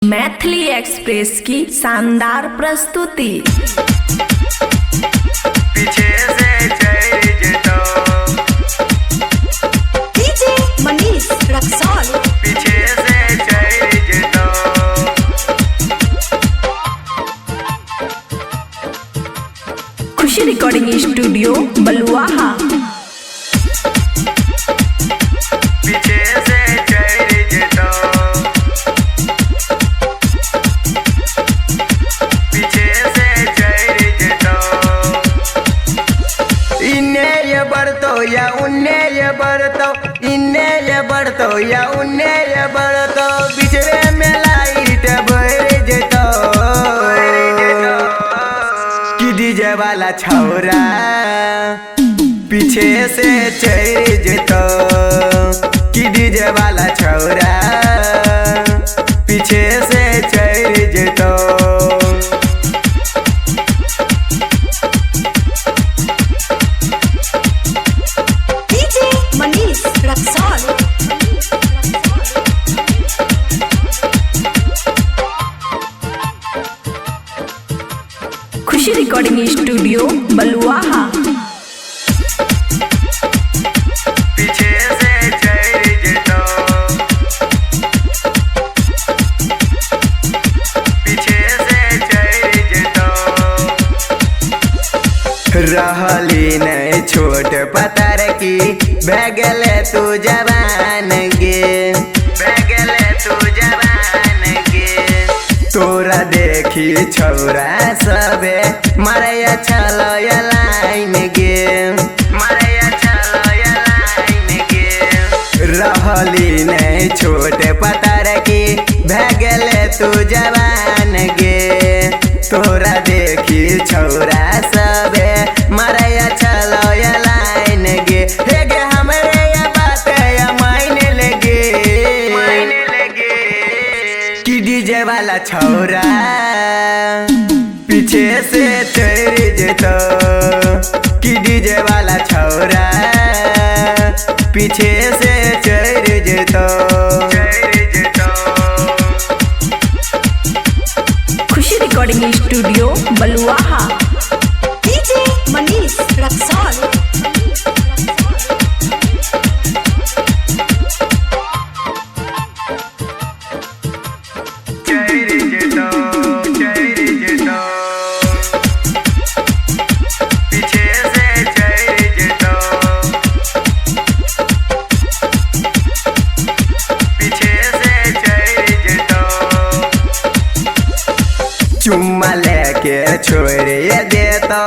Maithili express की शानदार प्रस्तुति। पीछे से चढ़ जेतो डीजे मनीष रक्सौल। पीछे से चढ़ जेतो खुशी रिकॉर्डिंग स्टूडियो बलुआहा। पीछे से चढ़ जेतो पीछे से चढ़ जेतो इन्ने ये बढ़तो या उन्ने ये बढ़तो इन्ने ये बढ़तो या उन्ने ये बढ़तो बिचरे में लाइट बढ़ जेतो कि डीजे वाला छौरा पीछे से चढ़ जेतो कि डीजे वाला छौरा पीछे से चढ़ जेतो डीजे मनीष रक्सौल। खुशी रिकॉर्डिंग स्टूडियो बलुआहा। पीछे से चढ़ जेतो पीछे से चढ़ जेतो रहली नहीं छोट पतर की भगले तू जवान गे भगले तू जवान गे तोरा देखी छौरा सबे मारे चलो लाइन गे मारे चलो लाइन गे रहली नहीं छोटे पतर की भगले तू जवान गे तोरा देखी छौरा सबे मारे चलो लाइन गे हे गे हमरे ये बात या मायने लगे कि डीजे वाला छौरा पीछे से चढ़ जेतो कि डीजे वाला छौरा पीछे से चढ़ जेतो खुशी रिकॉर्डिंग स्टूडियो बलुआहा। डीजे मनीष रक्सौल। चढ़ जेतो पीछे से चढ़ जेतो पीछे से चढ़ जेतो चुम्मा लेके छोड़ देतो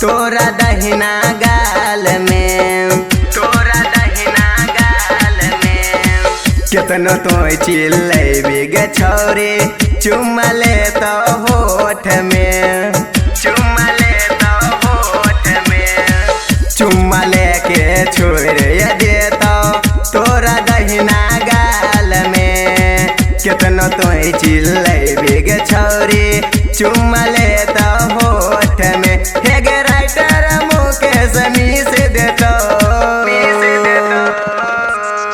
तोरा दहिना गाल में तोरा दहिना गाल में कितनो तो चिल्लेबी गे छौरी चुम्मा लेतो होठ में चुम्मा लेतो होठ में चुम्मा लेके छोड़ देतो तोरा दहिना गाल में कितनो तो चिल्लेबी गे छौरी चुम्मा लेतो होठ में हे गे राइटर मुकेश मीस देतो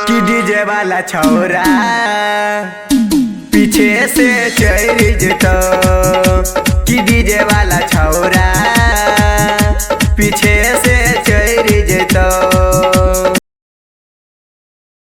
कि डीजे वाला छौरा पीछे से चढ़ जेतो कि डीजे वाला छौरा पीछे से चढ़ जेतो।